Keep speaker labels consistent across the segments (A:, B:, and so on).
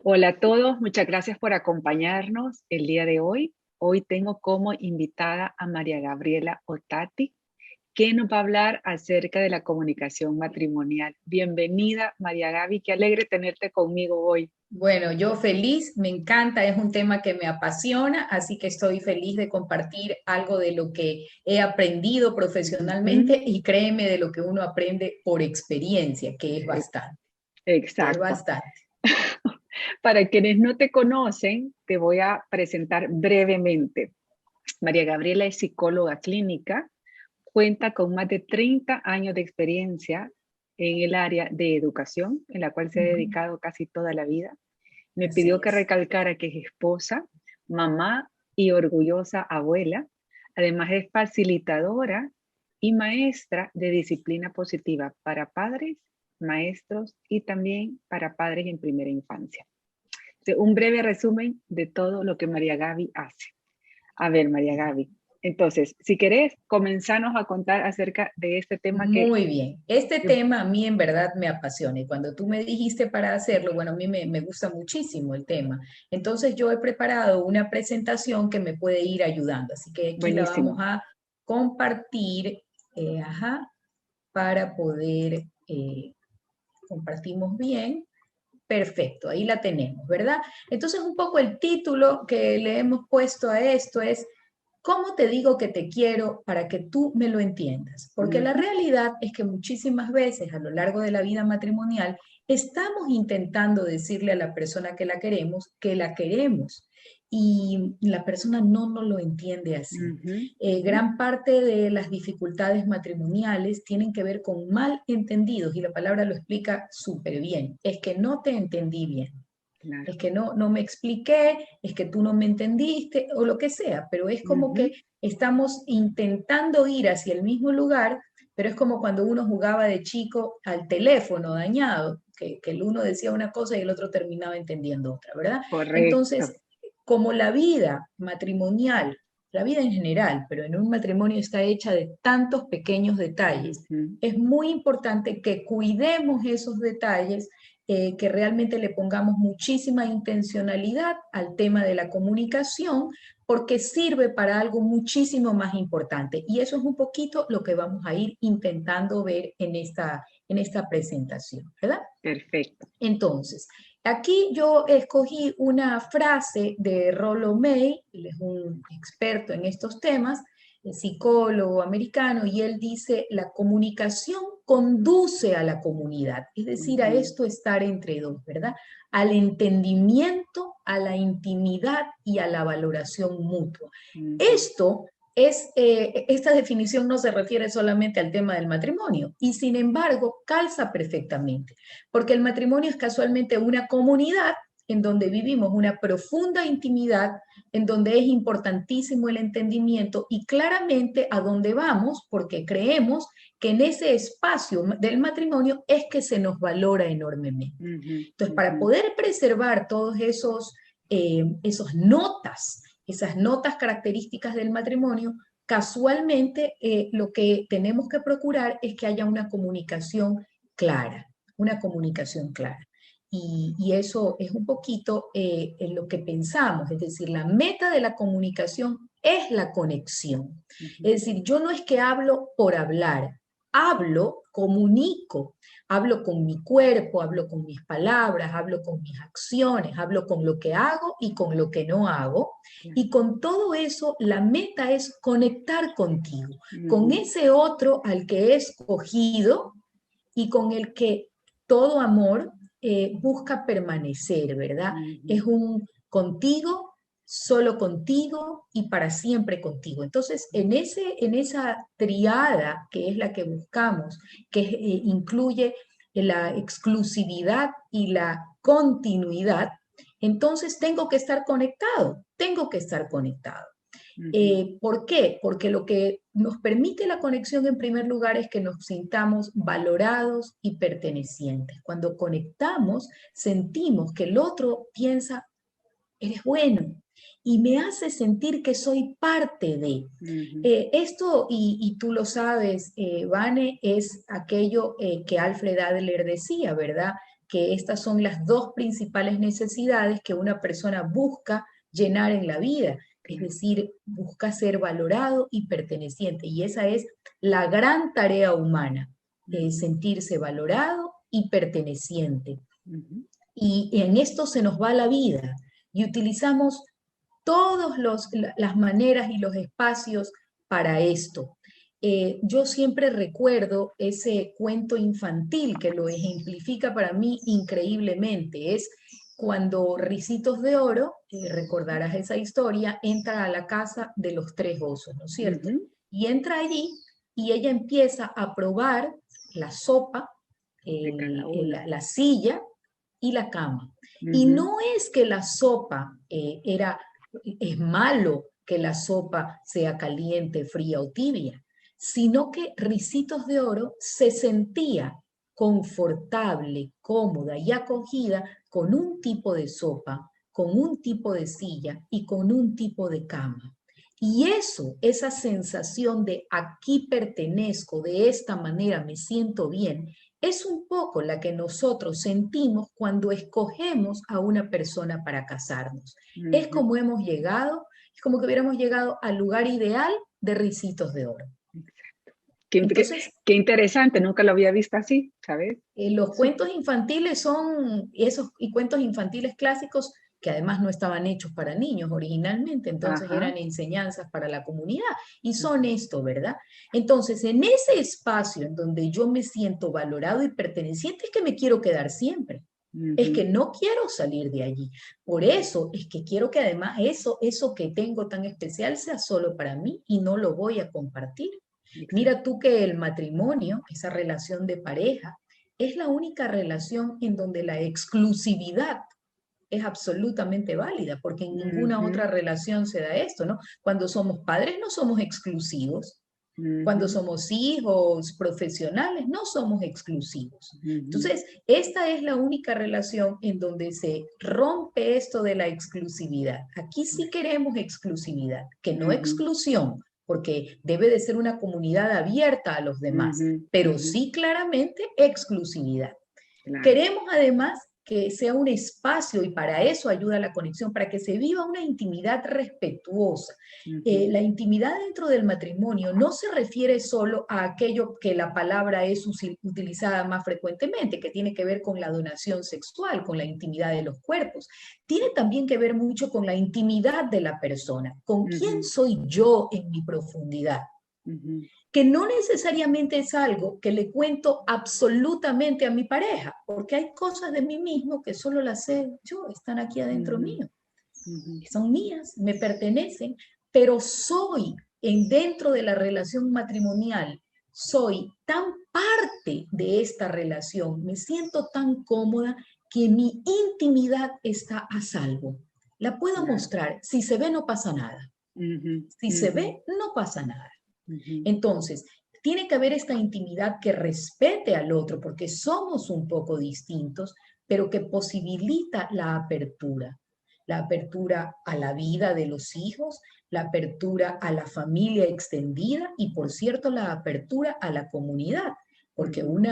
A: Hola a todos, muchas gracias por acompañarnos el día de hoy. Hoy tengo como invitada a María Gabriela Otati, que nos va a hablar acerca de la comunicación matrimonial. Bienvenida, María Gaby, qué alegre tenerte conmigo hoy.
B: Bueno, yo feliz, me encanta, es un tema que me apasiona, así que estoy feliz de compartir algo de lo que he aprendido
A: Ujú,
B: profesionalmente y créeme de lo que uno aprende por experiencia,
A: e-
B: que es
A: exacto.
B: bastante.
A: Para quienes no te conocen, te voy a presentar brevemente. María Gabriela es psicóloga clínica, cuenta con más de 30 años de experiencia en el área de educación, en la cual se ha
B: Ujú.
A: dedicado casi toda la vida. Me
B: Así
A: pidió que
B: es.
A: recalcara que es esposa, mamá y orgullosa abuela. Además es facilitadora y maestra de disciplina positiva para padres, maestros y también para padres en primera infancia. Un breve resumen de todo lo que María Gaby hace. A ver, María Gaby, entonces, si querés, comenzarnos a contar acerca de este tema
B: Muy bien. Este
A: que
B: tema a mí en verdad me apasiona y cuando tú me dijiste para hacerlo, bueno, a mí me gusta muchísimo el tema. Entonces yo he preparado una presentación que me puede ir ayudando. Así que aquí la vamos
A: buenísimo.
B: a compartir, ajá, para poder, compartimos bien. Perfecto, ahí la tenemos, ¿verdad? Entonces un poco el título que le hemos puesto a esto es ¿cómo te digo que te quiero para que tú me lo entiendas? Porque la
A: Ujú,
B: realidad es que muchísimas veces a lo largo de la vida matrimonial estamos intentando decirle a la persona que la queremos y la persona no nos lo entiende así.
A: ujú, ujú.
B: Gran parte de las dificultades matrimoniales tienen que ver con malentendidos y la palabra lo explica súper bien. Es que no te entendí bien,
A: Claro.
B: es que no me expliqué, es que tú no me entendiste o lo que sea, pero es como
A: Ujú.
B: que estamos intentando ir hacia el mismo lugar, pero es como cuando uno jugaba de chico al teléfono dañado, que el uno decía una cosa y el otro terminaba entendiendo otra, ¿verdad?
A: Correcto.
B: Entonces, como la vida matrimonial, la vida en general, pero en un matrimonio está hecha de tantos pequeños detalles,
A: Ujú,
B: es muy importante que cuidemos esos detalles, que realmente le pongamos muchísima intencionalidad al tema de la comunicación, porque sirve para algo muchísimo más importante. Y eso es un poquito lo que vamos a ir intentando ver en esta presentación, ¿verdad?
A: perfecto.
B: Entonces, aquí yo escogí una frase de Rollo May, él es un experto en estos temas, psicólogo americano, y él dice, la comunicación conduce a la comunidad, es decir, a
A: Ujú,
B: esto estar entre dos, ¿verdad? Al entendimiento, a la intimidad y a la valoración mutua.
A: ujú.
B: Esto esta definición no se refiere solamente al tema del matrimonio y sin embargo calza perfectamente porque el matrimonio es casualmente una comunidad en donde vivimos una profunda intimidad, en donde es importantísimo el entendimiento y claramente a dónde vamos, porque creemos que en ese espacio del matrimonio es que se nos valora enormemente.
A: Ujú,
B: Entonces,
A: ujú,
B: para poder preservar todos esas notas características del matrimonio, casualmente lo que tenemos que procurar es que haya una comunicación clara. Y eso es un poquito en lo que pensamos, es decir, la meta de la comunicación es la conexión.
A: ujú,
B: Es decir, yo no es que hablo por hablar, hablo, comunico, hablo con mi cuerpo, hablo con mis palabras, hablo con mis acciones, hablo con lo que hago y con lo que no hago.
A: claro.
B: Y con todo eso, la meta es conectar contigo, con
A: Ujú,
B: ese otro al que he escogido y con el que todo amor busca permanecer, ¿verdad? Es
A: ujú.
B: un contigo, solo contigo y para siempre contigo. Entonces, en esa triada que es la que buscamos, que incluye la exclusividad y la continuidad, entonces tengo que estar conectado.
A: Ujú,
B: ¿Por qué? Porque lo que nos permite la conexión en primer lugar es que nos sintamos valorados y pertenecientes. Cuando conectamos, sentimos que el otro piensa, eres bueno, y me hace sentir que soy parte de.
A: ujú,
B: Esto, y tú lo sabes, Vane, es aquello que Alfred Adler decía, ¿verdad? que estas son las dos principales necesidades que una persona busca llenar en la vida. Es decir, busca ser valorado y perteneciente. Y esa es la gran tarea humana, sentirse valorado y perteneciente. Y en esto se nos va la vida y utilizamos todas las maneras y los espacios para esto. Yo siempre recuerdo ese cuento infantil que lo ejemplifica para mí increíblemente. Es cuando Ricitos de Oro, recordarás esa historia, entra a la casa de los tres osos, ¿no es cierto? Y entra allí y ella empieza a probar la sopa, la silla y la cama. Y no es que la sopa es malo que la sopa sea caliente, fría o tibia, sino que Ricitos de Oro se sentía confortable, cómoda y acogida con un tipo de sopa, con un tipo de silla y con un tipo de cama. Y eso, esa sensación de aquí pertenezco, de esta manera me siento bien, es un poco la que nosotros sentimos cuando escogemos a una persona para casarnos. Es como hemos llegado, es como que hubiéramos llegado al lugar ideal de Ricitos de Oro.
A: Entonces, qué interesante, nunca lo había visto así, ¿sabes?
B: Los cuentos infantiles son esos, y cuentos infantiles clásicos que además no estaban hechos para niños originalmente, entonces eran enseñanzas para la comunidad, y son esto, ¿verdad? Entonces, en ese espacio en donde yo me siento valorado y perteneciente, es que me quiero quedar siempre. Es que no quiero salir de allí. Por eso es que quiero que además eso que tengo tan especial sea solo para mí y no lo voy a compartir. Mira tú que el matrimonio, esa relación de pareja, es la única relación en donde la exclusividad es absolutamente válida, porque en ninguna otra relación se da esto, ¿no? Cuando somos padres no somos exclusivos. Cuando somos hijos profesionales, no somos exclusivos. Entonces, esta es la única relación en donde se rompe esto de la exclusividad. Aquí sí queremos exclusividad, que no exclusión, porque debe de ser una comunidad abierta a los demás, pero sí claramente exclusividad. Claro. Queremos además que sea un espacio, y para eso ayuda la conexión, para que se viva una intimidad respetuosa. La intimidad dentro del matrimonio no se refiere solo a aquello que la palabra es utilizada más frecuentemente, que tiene que ver con la donación sexual, con la intimidad de los cuerpos. Tiene también que ver mucho con la intimidad de la persona, con quién soy yo en mi profundidad. Que no necesariamente es algo que le cuento absolutamente a mi pareja, porque hay cosas de mí mismo que solo las sé yo, están aquí adentro mío. Son mías, me pertenecen, pero soy dentro de la relación matrimonial, soy tan parte de esta relación, me siento tan cómoda que mi intimidad está a salvo. La puedo mostrar, si se ve no pasa nada. Si se ve no pasa nada. Entonces, tiene que haber esta intimidad que respete al otro, porque somos un poco distintos, pero que posibilita la apertura a la vida de los hijos, la apertura a la familia extendida y, por cierto, la apertura a la comunidad, porque un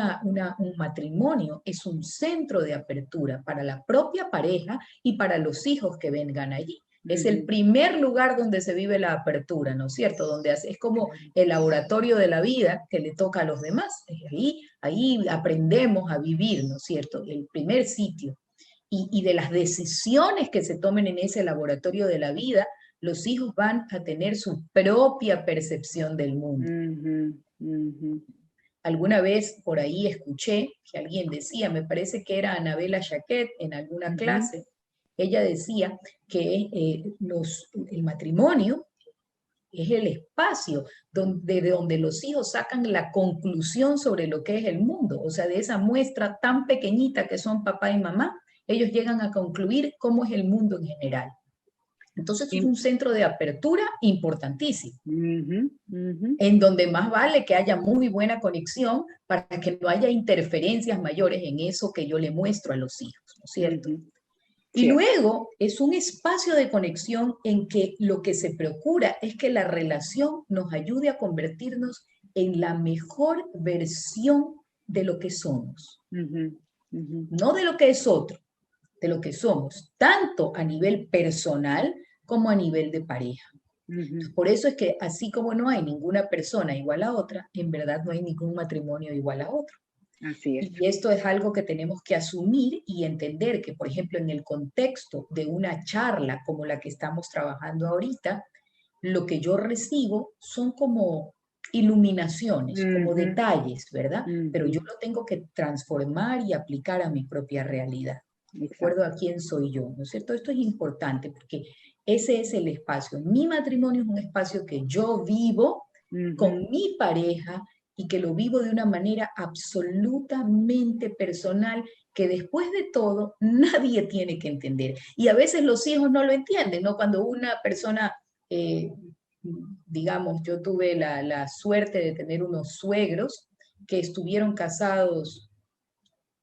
B: matrimonio es un centro de apertura para la propia pareja y para los hijos que vengan allí. Es el primer lugar donde se vive la apertura, ¿no es cierto? Donde es como el laboratorio de la vida que le toca a los demás. Ahí aprendemos a vivir, ¿no es cierto? El primer sitio. Y de las decisiones que se tomen en ese laboratorio de la vida, los hijos van a tener su propia percepción del mundo. Alguna vez por ahí escuché que alguien decía, me parece que era Anabela Jaquet en alguna clase, ella decía que el matrimonio es el espacio de donde los hijos sacan la conclusión sobre lo que es el mundo. O sea, de esa muestra tan pequeñita que son papá y mamá, ellos llegan a concluir cómo es el mundo en general. Entonces es un centro de apertura importantísimo, en donde más vale que haya muy buena conexión para que no haya interferencias mayores en eso que yo le muestro a los hijos, ¿no es cierto? Y luego es un espacio de conexión en que lo que se procura es que la relación nos ayude a convertirnos en la mejor versión de lo que somos. no de lo que es otro, de lo que somos, tanto a nivel personal como a nivel de pareja. Por eso es que así como no hay ninguna persona igual a otra, en verdad no hay ningún matrimonio igual a otro.
A: Así es.
B: Y esto es algo que tenemos que asumir y entender que, por ejemplo, en el contexto de una charla como la que estamos trabajando ahorita, lo que yo recibo son como iluminaciones, como detalles, ¿verdad? Pero yo lo tengo que transformar y aplicar a mi propia realidad, de acuerdo a quién soy yo, ¿no es cierto? Esto es importante porque ese es el espacio. Mi matrimonio es un espacio que yo vivo con mi pareja y que lo vivo de una manera absolutamente personal, que después de todo nadie tiene que entender. Y a veces los hijos no lo entienden, ¿no? Cuando una persona, digamos, yo tuve la suerte de tener unos suegros que estuvieron casados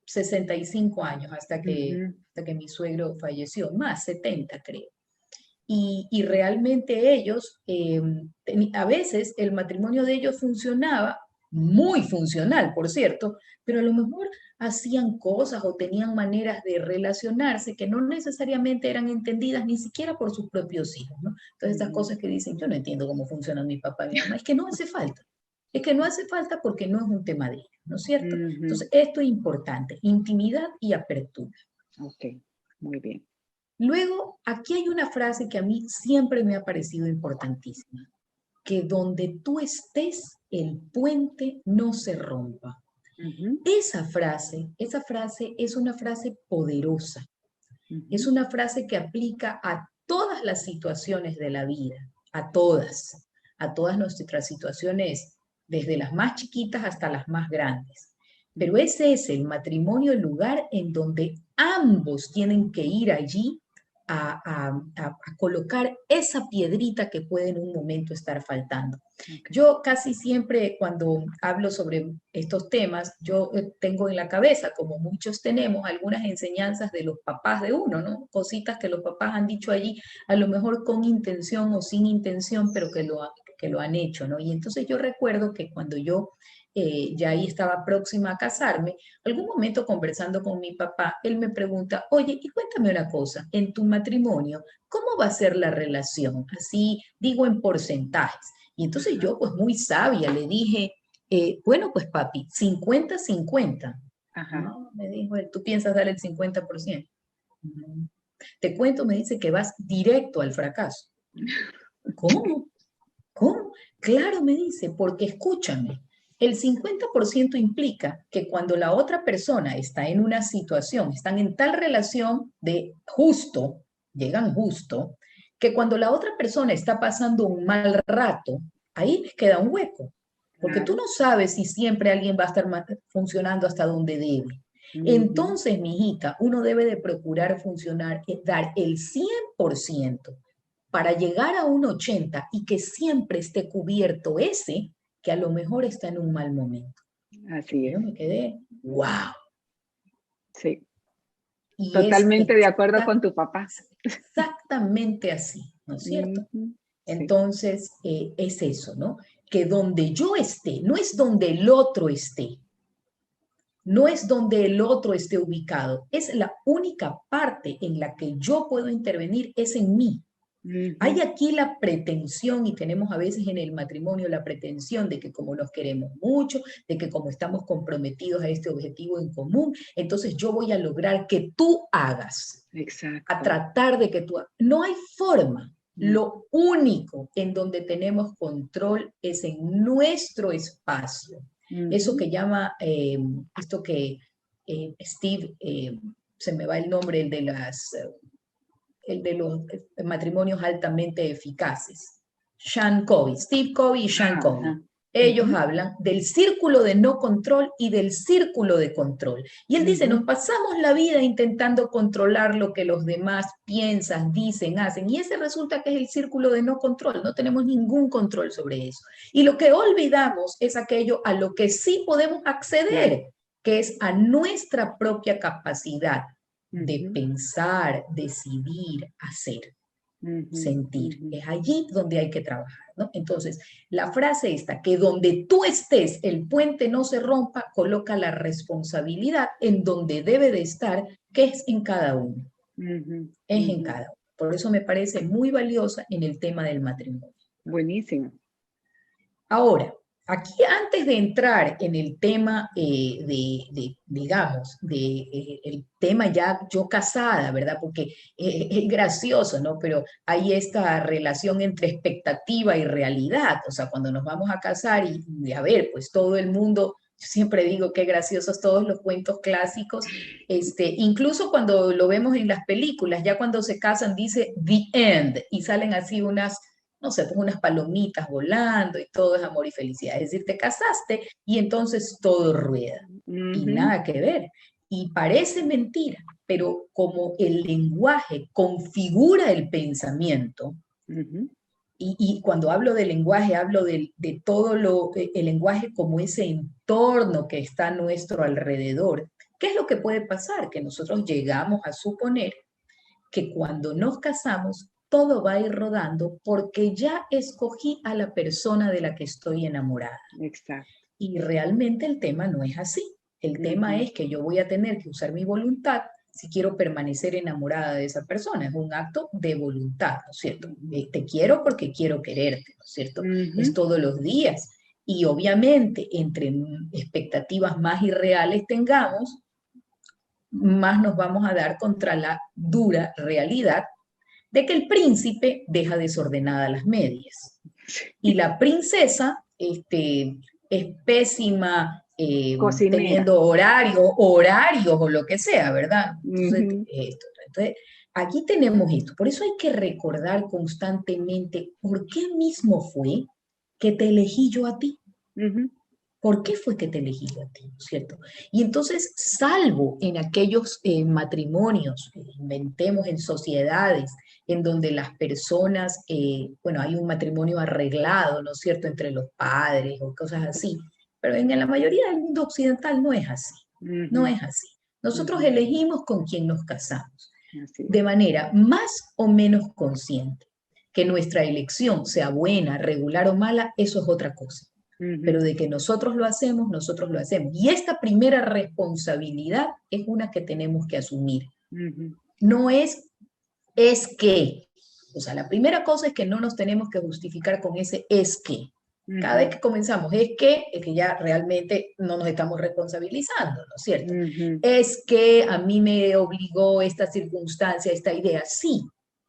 B: 65 años hasta que mi suegro falleció, más 70 creo. Y realmente ellos, a veces el matrimonio de ellos funcionaba, muy funcional, por cierto, pero a lo mejor hacían cosas o tenían maneras de relacionarse que no necesariamente eran entendidas ni siquiera por sus propios hijos, ¿no? Entonces, estas cosas que dicen, yo no entiendo cómo funcionan mi papá y mi mamá, es que no hace falta. Es que no hace falta porque no es un tema de ellos, ¿no es cierto? Entonces, esto es importante, intimidad y apertura.
A: Ok, muy bien.
B: Luego, aquí hay una frase que a mí siempre me ha parecido importantísima, que donde tú estés, el puente no se rompa. Esa frase es una frase poderosa, es una frase que aplica a todas las situaciones de la vida, a todas nuestras situaciones, desde las más chiquitas hasta las más grandes. Pero ese es el matrimonio, el lugar en donde ambos tienen que ir allí a colocar esa piedrita que puede en un momento estar faltando. Yo casi siempre cuando hablo sobre estos temas, yo tengo en la cabeza, como muchos tenemos, algunas enseñanzas de los papás de uno, ¿no? Cositas que los papás han dicho allí, a lo mejor con intención o sin intención, pero que lo han hecho, ¿no? Y entonces yo recuerdo que cuando yo ya ahí estaba próxima a casarme, algún momento conversando con mi papá, él me pregunta, oye, y cuéntame una cosa, en tu matrimonio, ¿cómo va a ser la relación? Así digo en porcentajes. Y entonces yo, pues muy sabia, le dije, bueno, pues papi, 50-50. No, me dijo él, ¿tú piensas dar el 50%? Te cuento, me dice que vas directo al fracaso. ¿Cómo? ¿Cómo? Claro, me dice, porque escúchame, el 50% implica que cuando la otra persona está en una situación, están en tal relación de justo, llegan justo, que cuando la otra persona está pasando un mal rato, ahí les queda un hueco. Porque tú no sabes si siempre alguien va a estar funcionando hasta donde debe. Entonces, mi hijita, uno debe de procurar funcionar, dar el 100% para llegar a un 80 y que siempre esté cubierto ese que a lo mejor está en un mal momento.
A: Así es.
B: Yo me quedé, wow.
A: Sí.
B: Y
A: Totalmente de acuerdo con tu papá.
B: Exactamente así, ¿no es cierto? Entonces, es eso, ¿no? Que donde yo esté, no es donde el otro esté, no es donde el otro esté ubicado, es la única parte en la que yo puedo intervenir, es en mí. Hay aquí la pretensión, y tenemos a veces en el matrimonio la pretensión de que como nos queremos mucho, de que como estamos comprometidos a este objetivo en común, entonces yo voy a lograr que tú hagas.
A: Exacto.
B: A tratar de que tú hagas. No hay forma. Lo único en donde tenemos control es en nuestro espacio. Eso que llama, esto que Steve, se me va el nombre, el de los matrimonios altamente eficaces. Sean Covey, Steve Covey y Sean Covey. Ellos hablan del círculo de no control y del círculo de control. Y él dice, nos pasamos la vida intentando controlar lo que los demás piensan, dicen, hacen. Y ese resulta que es el círculo de no control. No tenemos ningún control sobre eso. Y lo que olvidamos es aquello a lo que sí podemos acceder, que es a nuestra propia capacidad de pensar, decidir, hacer. sentir. Es allí donde hay que trabajar, ¿no? Entonces, la frase esta, que donde tú estés, el puente no se rompa, coloca la responsabilidad en donde debe de estar, que es en cada uno. Es en cada uno. Por eso me parece muy valiosa en el tema del matrimonio.
A: Buenísimo.
B: Ahora, aquí antes de entrar en el tema digamos, el tema ya yo casada, ¿verdad? Porque es gracioso, ¿no? Pero hay esta relación entre expectativa y realidad. O sea, cuando nos vamos a casar y a ver, pues todo el mundo, yo siempre digo qué graciosos todos los cuentos clásicos, incluso cuando lo vemos en las películas, ya cuando se casan dice the end y salen así unas, no sé, pues unas palomitas volando y todo es amor y felicidad. Es decir, te casaste y entonces todo rueda. Y nada que ver. Y parece mentira, pero como el lenguaje configura el pensamiento, y cuando hablo de lenguaje, hablo de todo el lenguaje como ese entorno que está a nuestro alrededor. ¿Qué es lo que puede pasar? Que nosotros llegamos a suponer que cuando nos casamos todo va a ir rodando porque ya escogí a la persona de la que estoy enamorada.
A: Exacto.
B: Y realmente el tema no es así. El tema es que yo voy a tener que usar mi voluntad si quiero permanecer enamorada de esa persona. Es un acto de voluntad, ¿no es cierto? Te quiero porque quiero quererte, ¿no es cierto? Es todos los días. Y obviamente, entre expectativas más irreales tengamos, más nos vamos a dar contra la dura realidad de que el príncipe deja desordenadas las medias y la princesa es pésima
A: Cocinera.
B: teniendo horarios o lo que sea, ¿verdad? Entonces, aquí tenemos esto. Por eso hay que recordar constantemente por qué mismo fue que te elegí yo a ti. ¿Por qué fue que te elegí yo a ti? ¿Cierto? Y entonces, salvo en aquellos matrimonios, inventemos en sociedades, en donde las personas, bueno, hay un matrimonio arreglado, ¿no es cierto?, entre los padres o cosas así, pero en la mayoría del mundo occidental no es así, no es así. Nosotros elegimos con quién nos casamos, de manera más o menos consciente. Que nuestra elección sea buena, regular o mala, eso es otra cosa. Pero de que nosotros lo hacemos, nosotros lo hacemos. Y esta primera responsabilidad es una que tenemos que asumir. No es que. O sea, la primera cosa es que no nos tenemos que justificar con ese es que. Cada vez que comenzamos es que ya realmente no nos estamos responsabilizando, ¿no es cierto? Es que a mí me obligó esta circunstancia, esta idea. Sí,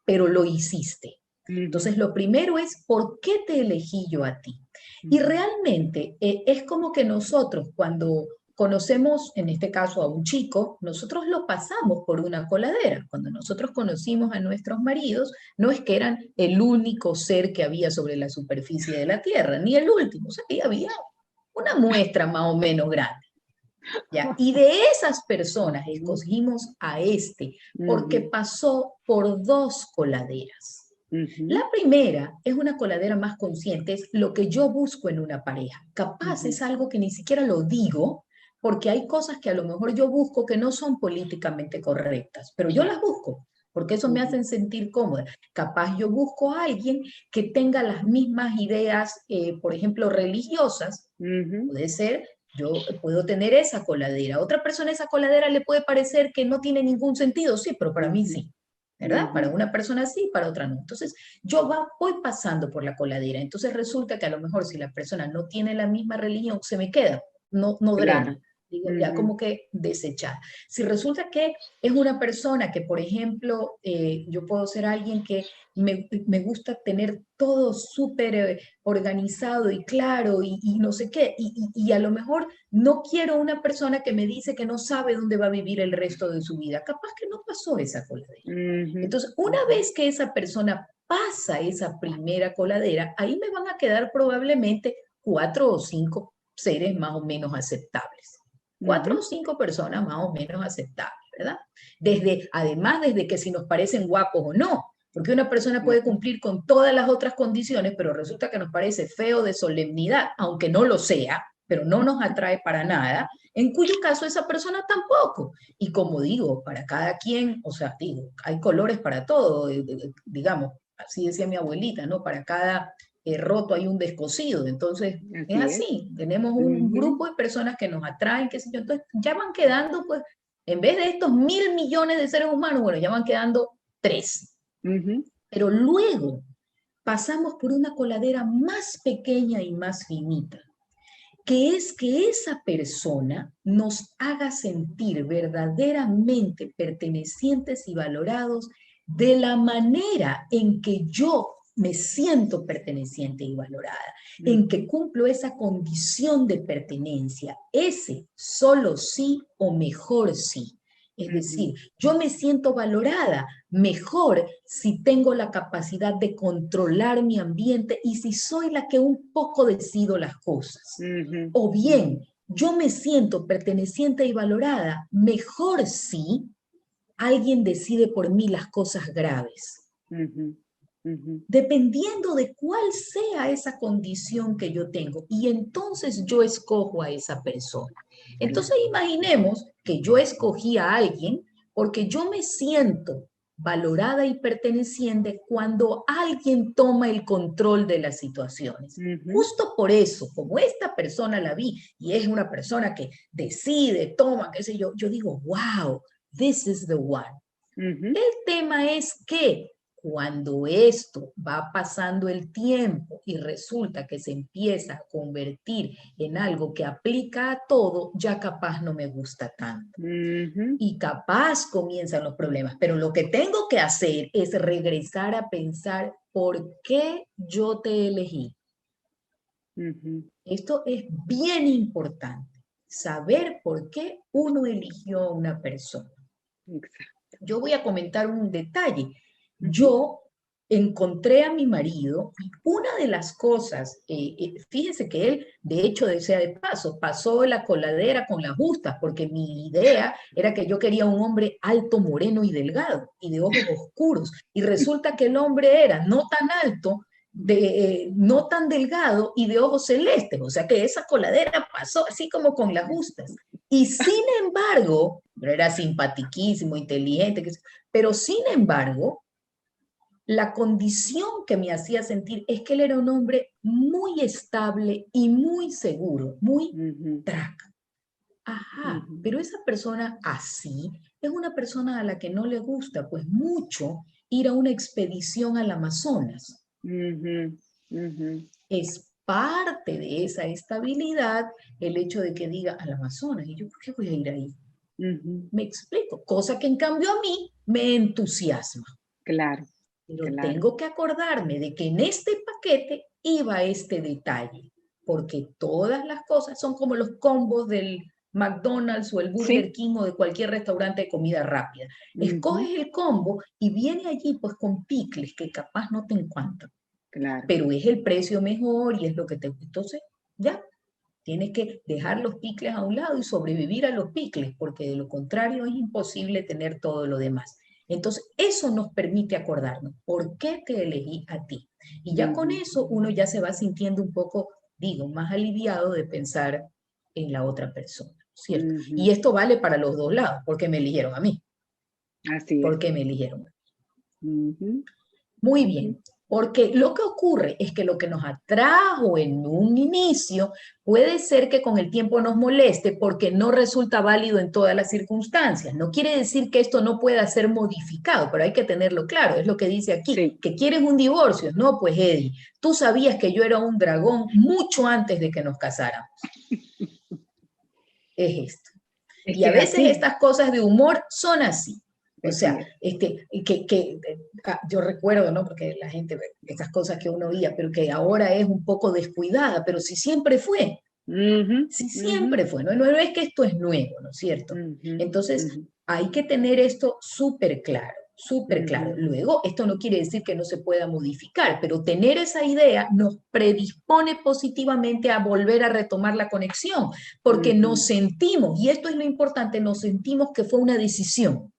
B: pero lo hiciste. Entonces, lo primero es, ¿por qué te elegí yo a ti? Y realmente es como que nosotros cuando conocemos, en este caso a un chico, nosotros lo pasamos por una coladera. Cuando nosotros conocimos a nuestros maridos, no es que eran el único ser que había sobre la superficie de la tierra, ni el último, o sea, que había una muestra más o menos grande. ¿Ya? Y de esas personas escogimos a porque pasó por dos coladeras. La primera es una coladera más consciente, es lo que yo busco en una pareja. Capaz es algo que ni siquiera lo digo, porque hay cosas que a lo mejor yo busco que no son políticamente correctas, pero yo las busco, porque eso me hacen sentir cómoda. Capaz yo busco a alguien que tenga las mismas ideas, por ejemplo, religiosas, puede ser. Yo puedo tener esa coladera. Otra persona esa coladera le puede parecer que no tiene ningún sentido, sí, pero para mí sí. ¿Verdad? Para una persona sí, para otra no. Entonces, yo voy pasando por la coladera. Entonces, resulta que a lo mejor si la persona no tiene la misma religión, se me queda, no drena. Digo, ya como que desechar. Si resulta que es una persona que, por ejemplo, yo puedo ser alguien que me gusta tener todo súper organizado y claro y no sé qué, y a lo mejor no quiero una persona que me dice que no sabe dónde va a vivir el resto de su vida. Capaz que no pasó esa coladera. Entonces, una vez que esa persona pasa esa primera coladera, ahí me van a quedar probablemente 4 o 5 seres más o menos aceptables. 4 o 5 personas más o menos aceptables, ¿verdad? Además, desde que si nos parecen guapos o no, porque una persona puede cumplir con todas las otras condiciones, pero resulta que nos parece feo de solemnidad, aunque no lo sea, pero no nos atrae para nada, en cuyo caso esa persona tampoco. Y como digo, para cada quien, o sea, digo, hay colores para todo, digamos, así decía mi abuelita, ¿no? Para cada roto hay un descosido. Entonces, es
A: Así es.
B: así. Tenemos un
A: Ujú,
B: grupo de personas que nos atraen, qué sé yo. Entonces, ya van quedando, pues, en vez de estos 1.000 millones de seres humanos, bueno, ya van quedando 3.
A: ujú,
B: Pero luego pasamos por una coladera más pequeña y más finita, que es que esa persona nos haga sentir verdaderamente pertenecientes y valorados de la manera en que yo me siento perteneciente y valorada, en que
A: ujú,
B: cumplo esa condición de pertenencia, ese solo sí o mejor sí. Es
A: ujú,
B: decir, yo me siento valorada mejor si tengo la capacidad de controlar mi ambiente y si soy la que un poco decido las cosas.
A: ujú,
B: O
A: ujú,
B: bien, yo me siento perteneciente y valorada mejor si alguien decide por mí las cosas graves,
A: ujú, ujú,
B: dependiendo de cuál sea esa condición que yo tengo. Y entonces yo escojo a esa persona. Entonces
A: claro.
B: imaginemos que yo escogí a alguien porque yo me siento valorada y perteneciente cuando alguien toma el control de las situaciones.
A: Ujú,
B: Justo por eso, como esta persona la vi y es una persona que decide, toma, qué sé yo, yo digo, wow, this is the one.
A: ujú,
B: El tema es que cuando esto va pasando el tiempo y resulta que se empieza a convertir en algo que aplica a todo, ya capaz no me gusta tanto.
A: ujú,
B: Y capaz comienzan los problemas. Pero lo que tengo que hacer es regresar a pensar por qué yo te elegí.
A: ujú.
B: Esto es bien importante, saber por qué uno eligió a una persona.
A: Exacto.
B: Yo voy a comentar un detalle.
A: Ujú,
B: Yo encontré a mi marido y una de las cosas, fíjense que él, de hecho, sea de paso, pasó la coladera con las justas, porque mi idea era que yo quería un hombre alto, moreno y delgado y de ojos oscuros. Y resulta que el hombre era no tan alto, no tan delgado y de ojos celestes. O sea que esa coladera pasó así como con las justas. Y sin embargo, pero era simpatiquísimo, inteligente, pero sin embargo, la condición que me hacía sentir es que él era un hombre muy estable y muy seguro, muy
A: ujú,
B: track. Ajá,
A: ujú,
B: pero esa persona así es una persona a la que no le gusta, pues mucho ir a una expedición al Amazonas.
A: ujú, ujú,
B: Es parte de esa estabilidad el hecho de que diga al Amazonas. ¿Y yo por qué voy a ir ahí?
A: ujú.
B: Me explico, cosa que en cambio a mí me entusiasma.
A: Claro,
B: Pero
A: claro.
B: tengo que acordarme de que en este paquete iba este detalle, porque todas las cosas son como los combos del McDonald's o el Burger
A: Sí.
B: King o de cualquier restaurante de comida rápida.
A: Ujú,
B: Escoges el combo y viene allí pues con picles que capaz no te encuentran,
A: claro.
B: pero es el precio mejor y es lo que te... Entonces, ya, tienes que dejar los picles a un lado y sobrevivir a los picles, porque de lo contrario es imposible tener todo lo demás. Entonces, eso nos permite acordarnos por qué te elegí a ti. Y ya con
A: Ujú,
B: eso uno ya se va sintiendo un poco, digo, más aliviado de pensar en la otra persona, ¿cierto?
A: ujú.
B: Y esto vale para los dos lados, porque me eligieron a mí,
A: Así es.
B: porque me eligieron a mí.
A: Ujú,
B: Muy
A: ujú,
B: bien, porque lo que ocurre es que lo que nos atrajo en un inicio puede ser que con el tiempo nos moleste porque no resulta válido en todas las circunstancias. No quiere decir que esto no pueda ser modificado, pero hay que tenerlo claro. Es lo que dice aquí,
A: sí.
B: que quieres un divorcio. No, pues Eddie, tú sabías que yo era un dragón mucho antes de que nos casáramos. Es esto.
A: Es
B: Y
A: que
B: a
A: es
B: veces
A: así.
B: estas cosas de humor son así. O
A: Así
B: sea,
A: es.
B: yo recuerdo, ¿no? Porque la gente, esas cosas que uno oía, pero que ahora es un poco descuidada, pero si siempre fue,
A: Ujú,
B: si
A: ujú,
B: siempre fue, no es que esto es nuevo, ¿no es cierto?
A: ujú,
B: Entonces,
A: ujú,
B: hay que tener esto súper claro, súper claro.
A: ujú,
B: Luego, esto no quiere decir que no se pueda modificar, pero tener esa idea nos predispone positivamente a volver a retomar la conexión, porque nos
A: ujú,
B: sentimos, y esto es lo importante, nos sentimos que fue una decisión,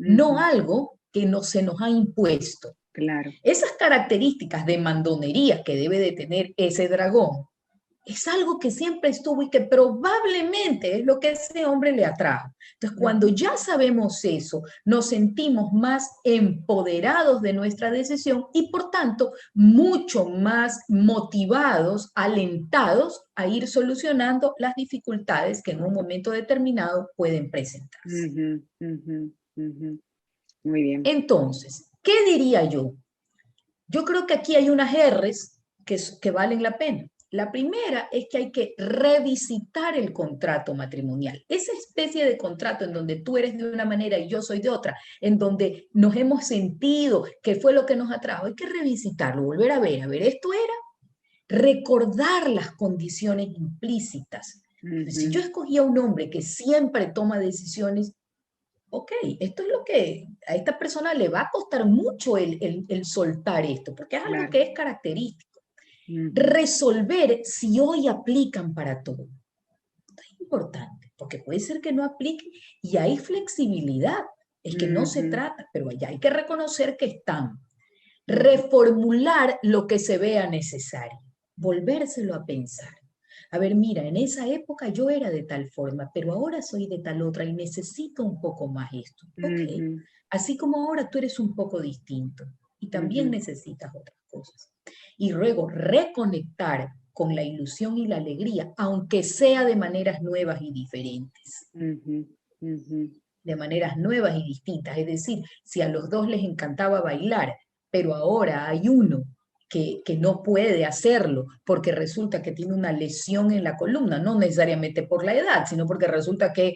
B: no
A: ujú.
B: algo que no, se nos ha impuesto.
A: Claro.
B: Esas características de mandonería que debe de tener ese dragón, es algo que siempre estuvo y que probablemente es lo que a ese hombre le atrajo. Entonces, cuando ya sabemos eso, nos sentimos más empoderados de nuestra decisión y, por tanto, mucho más motivados, alentados a ir solucionando las dificultades que en un momento determinado pueden presentarse.
A: Muy bien.
B: Entonces, ¿qué diría yo? Yo creo que aquí hay unas R's que valen la pena. La primera es que hay que revisitar el contrato matrimonial. Esa especie de contrato en donde tú eres de una manera y yo soy de otra, en donde nos hemos sentido que fue lo que nos atrajo, hay que revisitarlo, volver a ver, esto era, recordar las condiciones implícitas. Si yo escogía a un hombre que siempre toma decisiones, ok, esto es lo que a esta persona le va a costar mucho el soltar esto, porque es algo que es característico. Resolver si hoy aplican para todo. Esto es importante, porque puede ser que no aplique y hay flexibilidad. Es que no se trata, pero ya hay que reconocer que están. Reformular lo que se vea necesario, volvérselo a pensar. A ver, mira, en esa época yo era de tal forma, pero ahora soy de tal otra y necesito un poco más esto. Ok, así como ahora tú eres un poco distinto y también necesitas otras cosas. Y luego reconectar con la ilusión y la alegría, aunque sea de maneras nuevas y diferentes. De maneras nuevas y distintas. Es decir, si a los dos les encantaba bailar, pero ahora hay uno que no puede hacerlo porque resulta que tiene una lesión en la columna, no necesariamente por la edad, sino porque resulta que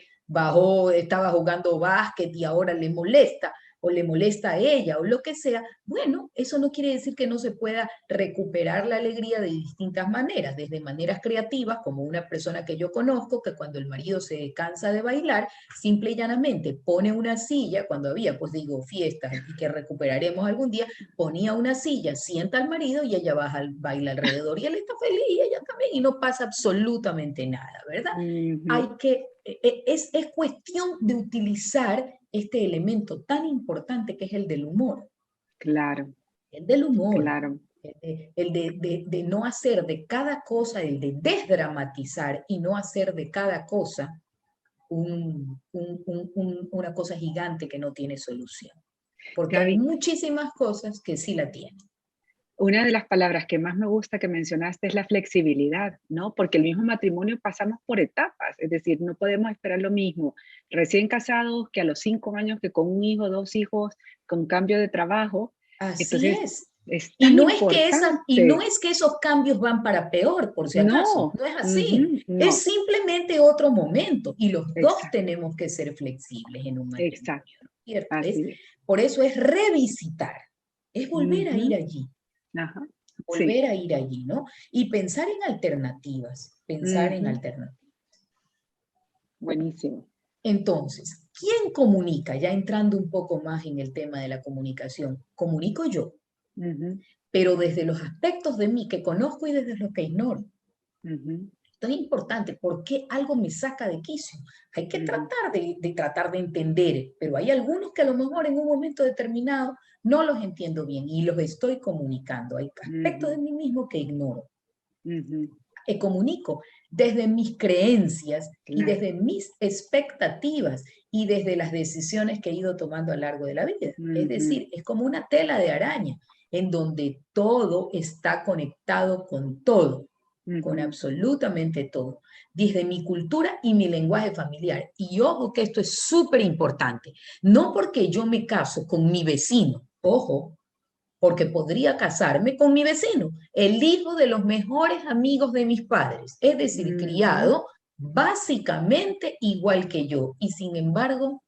B: estaba jugando básquet y ahora le molesta, o le molesta a ella, o lo que sea. Bueno, eso no quiere decir que no se pueda recuperar la alegría de distintas maneras, desde maneras creativas, como una persona que yo conozco, que cuando el marido se cansa de bailar, simple y llanamente pone una silla, cuando había, pues digo, fiestas y que recuperaremos algún día, ponía una silla, sienta al marido y ella baila alrededor y él está feliz y ella también y no pasa absolutamente nada, ¿verdad? Hay que, es cuestión de utilizar este elemento tan importante que es el del humor.
A: Claro.
B: El del humor.
A: Claro.
B: El de no hacer de cada cosa, el de desdramatizar y no hacer de cada cosa una cosa gigante que no tiene solución. Porque
A: Gaby,
B: hay muchísimas cosas que sí la tienen.
A: una de las palabras que más me gusta que mencionaste es la flexibilidad, ¿no? Porque el mismo matrimonio pasamos por etapas, es decir, no podemos esperar lo mismo recién casados que a los 5 años, que con un hijo, 2 hijos, con cambio de trabajo.
B: Así
A: Entonces, es
B: Y
A: tan
B: no es
A: importante.
B: que esos cambios van para peor, por si acaso.
A: No,
B: No es así. Es
A: no,
B: simplemente otro momento. Y los dos
A: exacto,
B: tenemos que ser flexibles en un matrimonio,
A: exacto,
B: ¿cierto?
A: así es.
B: Por eso es revisitar. Es volver a ir
A: Ujú,
B: allí.
A: ajá, sí,
B: Volver a ir allí, ¿no? Y pensar en alternativas. Pensar en
A: ujú,
B: alternativas.
A: buenísimo.
B: Entonces, ¿quién comunica? Ya entrando un poco más en el tema de la comunicación. Comunico yo,
A: Ujú,
B: pero desde los aspectos de mí que conozco y desde los que ignoro.
A: ujú,
B: Esto es importante, ¿por qué algo me saca de quicio? Hay que
A: ujú,
B: tratar de entender, pero hay algunos que a lo mejor en un momento determinado no los entiendo bien y los estoy comunicando. Hay aspectos de
A: ujú,
B: mí mismo que ignoro.
A: ujú,
B: Comunico desde mis creencias y
A: claro.
B: desde mis expectativas y desde las decisiones que he ido tomando a lo largo de la vida. Es
A: Ujú,
B: decir, es como una tela de araña en donde todo está conectado con todo, con
A: ujú,
B: absolutamente todo, desde mi cultura y mi lenguaje familiar. Y ojo que esto es súper importante, no porque yo me caso con mi vecino, ojo, porque podría casarme con mi vecino, el hijo de los mejores amigos de mis padres, es decir,
A: ujú,
B: criado básicamente igual que yo, y sin embargo,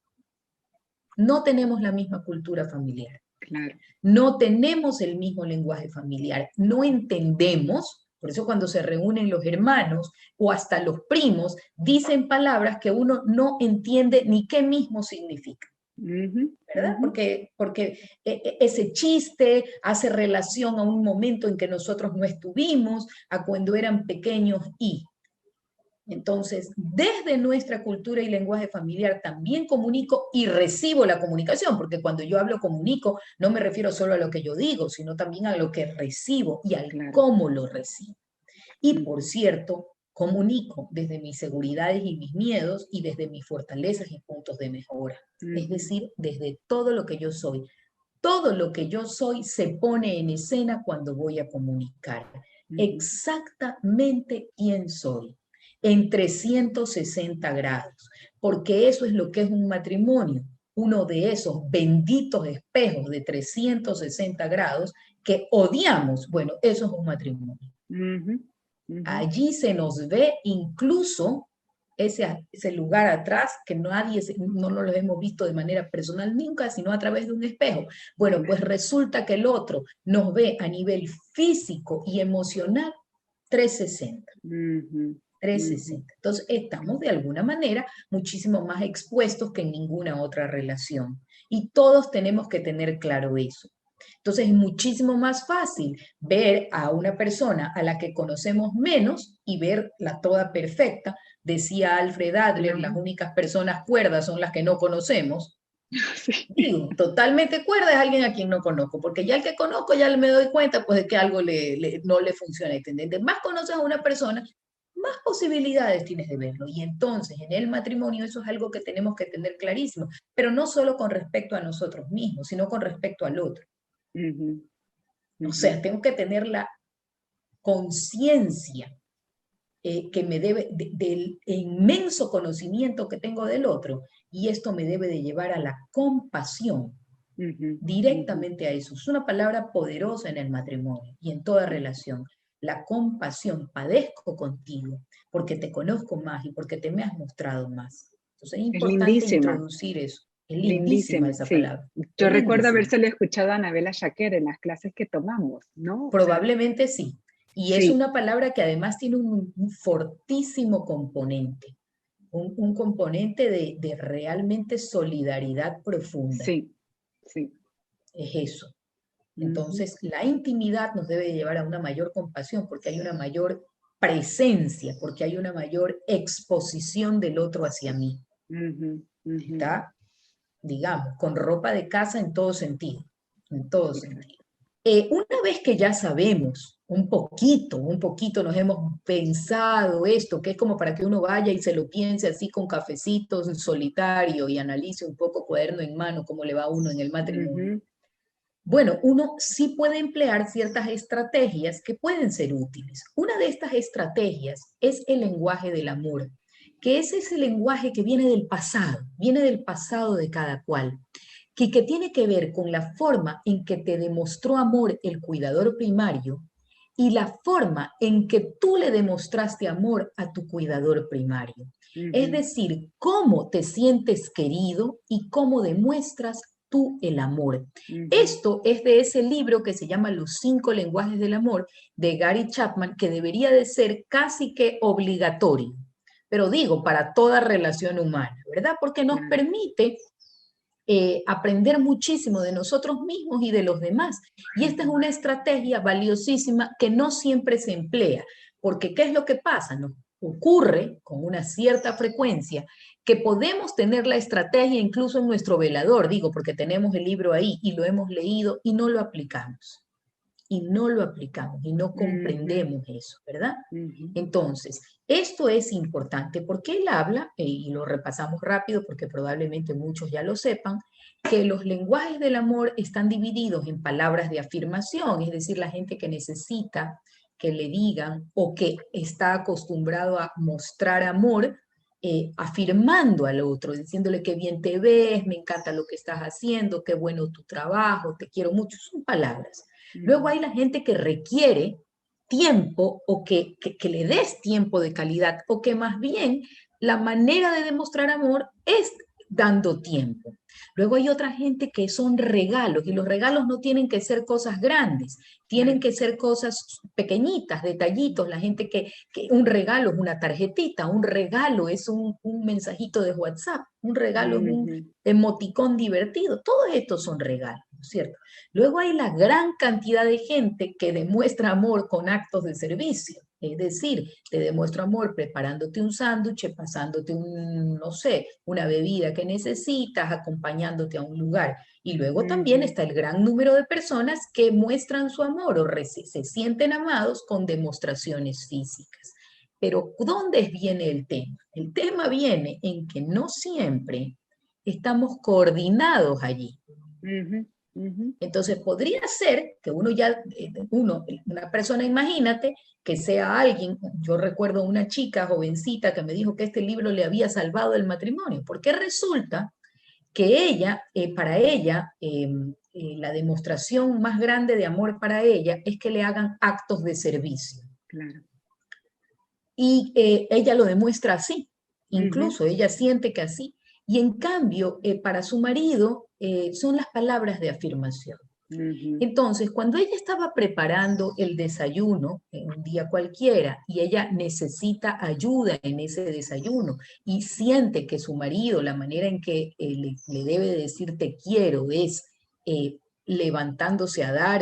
B: no tenemos la misma cultura familiar,
A: claro.
B: no tenemos el mismo lenguaje familiar, no entendemos, por eso cuando se reúnen los hermanos o hasta los primos, dicen palabras que uno no entiende ni qué mismo significa.
A: Ujú,
B: ¿Verdad?
A: ujú,
B: Porque ese chiste hace relación a un momento en que nosotros no estuvimos, a cuando eran pequeños y. Entonces, desde nuestra cultura y lenguaje familiar también comunico y recibo la comunicación, porque cuando yo hablo comunico, no me refiero solo a lo que yo digo, sino también a lo que recibo y al
A: claro.
B: cómo lo recibo. Y por cierto, comunico desde mis seguridades y mis miedos y desde mis fortalezas y puntos de mejora. Es decir, desde todo lo que yo soy. Todo lo que yo soy se pone en escena cuando voy a comunicar. Exactamente quién soy, en 360 grados, porque eso es lo que es un matrimonio, uno de esos benditos espejos de 360 grados que odiamos. Bueno, eso es un matrimonio. Allí se nos ve incluso ese lugar atrás que nadie, no lo hemos visto de manera personal nunca, sino a través de un espejo. Bueno, pues resulta que el otro nos ve a nivel físico y emocional 360. 360. Entonces estamos de alguna manera muchísimo más expuestos que en ninguna otra relación. Y todos tenemos que tener claro eso. Entonces es muchísimo más fácil ver a una persona a la que conocemos menos y verla toda perfecta. Decía Alfred Adler, las únicas personas cuerdas son las que no conocemos. Sí. Digo, totalmente cuerda es alguien a quien no conozco, porque ya el que conozco ya me doy cuenta pues de que algo no le funciona. ¿Entendés? Más conoces a una persona, más posibilidades tienes de verlo. Y entonces en el matrimonio eso es algo que tenemos que tener clarísimo, pero no solo con respecto a nosotros mismos, sino con respecto al otro. O sea, tengo que tener la conciencia que me debe del inmenso conocimiento que tengo del otro, y esto me debe de llevar a la compasión, directamente a eso. Es una palabra poderosa en el matrimonio y en toda relación. La compasión, padezco contigo porque te conozco más y porque te me has mostrado más. Entonces es importante introducir eso. Es lindísima esa palabra.
A: Yo recuerdo habérselo escuchado a Anabela Shaker en las clases que tomamos, ¿no?
B: Probablemente sí. Y es una palabra que además tiene un fortísimo componente, un componente de realmente solidaridad profunda.
A: Sí, sí.
B: Es eso. Entonces, la intimidad nos debe llevar a una mayor compasión porque hay una mayor presencia, porque hay una mayor exposición del otro hacia mí. Está, digamos, con ropa de casa en todo sentido, en todo sentido. Una vez que ya sabemos un poquito nos hemos pensado esto, que es como para que uno vaya y se lo piense así con cafecitos en solitario y analice un poco cuaderno en mano cómo le va a uno en el matrimonio. Bueno, uno sí puede emplear ciertas estrategias que pueden ser útiles. Una de estas estrategias es el lenguaje del amor, que es ese lenguaje que viene del pasado de cada cual, que tiene que ver con la forma en que te demostró amor el cuidador primario y la forma en que tú le demostraste amor a tu cuidador primario. Es decir, cómo te sientes querido y cómo demuestras tú el amor. Esto es de ese libro que se llama Los 5 lenguajes del amor de Gary Chapman, que debería de ser casi que obligatorio, pero digo, para toda relación humana, ¿verdad? Porque nos permite aprender muchísimo de nosotros mismos y de los demás. Y esta es una estrategia valiosísima que no siempre se emplea, porque ¿qué es lo que pasa? Nos ocurre con una cierta frecuencia que podemos tener la estrategia incluso en nuestro velador, digo, porque tenemos el libro ahí y lo hemos leído y no lo aplicamos. Y no lo aplicamos y no comprendemos eso, ¿verdad? Entonces, esto es importante porque él habla, y lo repasamos rápido porque probablemente muchos ya lo sepan, que los lenguajes del amor están divididos en palabras de afirmación, es decir, la gente que necesita que le digan o que está acostumbrado a mostrar amor, afirmando al otro, diciéndole qué bien te ves, me encanta lo que estás haciendo, qué bueno tu trabajo, te quiero mucho, son palabras. Luego hay la gente que requiere tiempo o que le des tiempo de calidad o que más bien la manera de demostrar amor es dando tiempo. Luego hay otra gente que son regalos y los regalos no tienen que ser cosas grandes, tienen que ser cosas pequeñitas, detallitos. La gente que un regalo es una tarjetita, un regalo es un mensajito de WhatsApp, un regalo es un emoticón divertido. Todos estos son regalos, ¿no es cierto? Luego hay la gran cantidad de gente que demuestra amor con actos de servicio. Es decir, te demuestro amor preparándote un sándwich, pasándote no sé, una bebida que necesitas, acompañándote a un lugar. Y luego también está el gran número de personas que muestran su amor o se sienten amados con demostraciones físicas. Pero ¿dónde viene el tema? El tema viene en que no siempre estamos coordinados allí. Entonces podría ser que una persona, imagínate, que sea alguien, yo recuerdo una chica jovencita que me dijo que este libro le había salvado el matrimonio, porque resulta que ella, para ella, la demostración más grande de amor para ella es que le hagan actos de servicio.
A: Claro.
B: Y ella lo demuestra así, incluso ella siente que así. Y en cambio, para su marido, son las palabras de afirmación. Entonces, cuando ella estaba preparando el desayuno, en un día cualquiera, y ella necesita ayuda en ese desayuno, y siente que su marido, la manera en que le debe decir te quiero es levantándose a a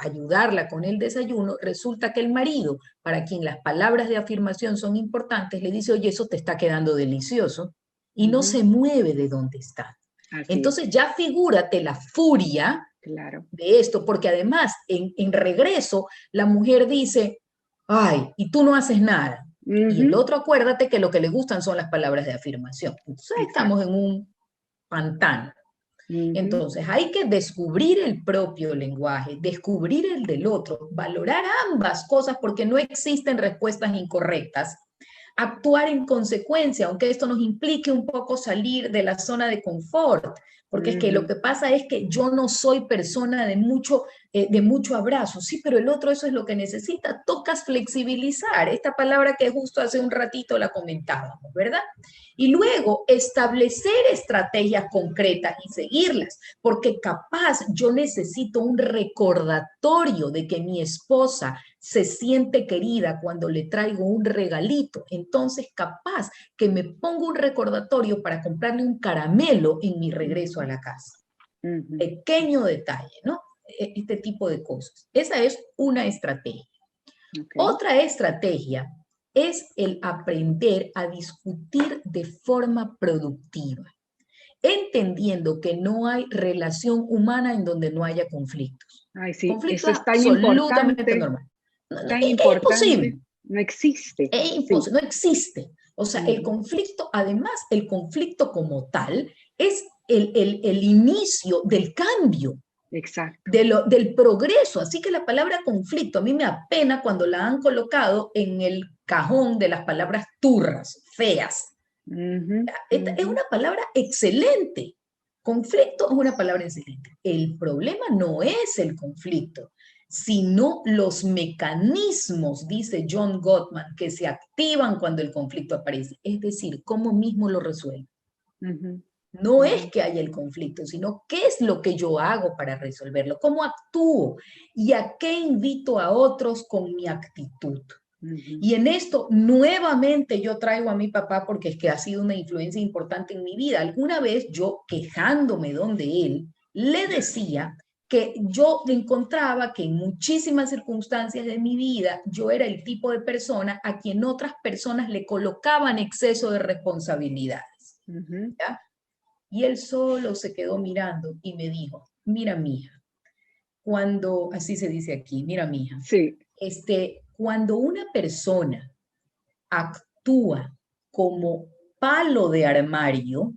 B: ayudarla con el desayuno, resulta que el marido, para quien las palabras de afirmación son importantes, le dice, oye, eso te está quedando delicioso, y no se mueve de donde está. Entonces ya figúrate la furia de esto, porque además en regreso la mujer dice, ay, y tú no haces nada. Y el otro, acuérdate que lo que le gustan son las palabras de afirmación. Entonces estamos en un pantano. Entonces hay que descubrir el propio lenguaje, descubrir el del otro, valorar ambas cosas porque no existen respuestas incorrectas. Actuar en consecuencia, aunque esto nos implique un poco salir de la zona de confort, porque es que lo que pasa es que yo no soy persona de mucho abrazo, sí, pero el otro eso es lo que necesita, tocas flexibilizar, esta palabra que justo hace un ratito la comentábamos, ¿verdad? Y luego establecer estrategias concretas y seguirlas, porque capaz yo necesito un recordatorio de que mi esposa se siente querida cuando le traigo un regalito, entonces capaz que me pongo un recordatorio para comprarle un caramelo en mi regreso a la casa. Pequeño detalle, ¿no? Este tipo de cosas. Esa es una estrategia. Otra estrategia es el aprender a discutir de forma productiva, entendiendo que no hay relación humana en donde no haya conflictos.
A: Ay, sí,
B: Conflicto
A: eso es tan
B: absolutamente
A: importante.
B: normal.
A: Tan
B: Es imposible.
A: No existe.
B: Es imposible, no existe. O sea, el conflicto, además, el conflicto como tal es el inicio del cambio.
A: Exacto.
B: Del progreso. Así que la palabra conflicto a mí me apena cuando la han colocado en el cajón de las palabras turras, feas. Esta es una palabra excelente. Conflicto es una palabra excelente. El problema no es el conflicto, sino los mecanismos, dice John Gottman, que se activan cuando el conflicto aparece. Es decir, cómo mismo lo resuelve. No es que haya el conflicto, sino qué es lo que yo hago para resolverlo, cómo actúo y a qué invito a otros con mi actitud. Y en esto nuevamente yo traigo a mi papá porque es que ha sido una influencia importante en mi vida. Alguna vez yo, quejándome donde él, le decía que yo encontraba que en muchísimas circunstancias de mi vida yo era el tipo de persona a quien otras personas le colocaban exceso de responsabilidades. ¿Ya? Y él solo se quedó mirando y me dijo, mira, mija, cuando, así se dice aquí, mira, mija,
A: sí.
B: Cuando una persona actúa como palo de armario,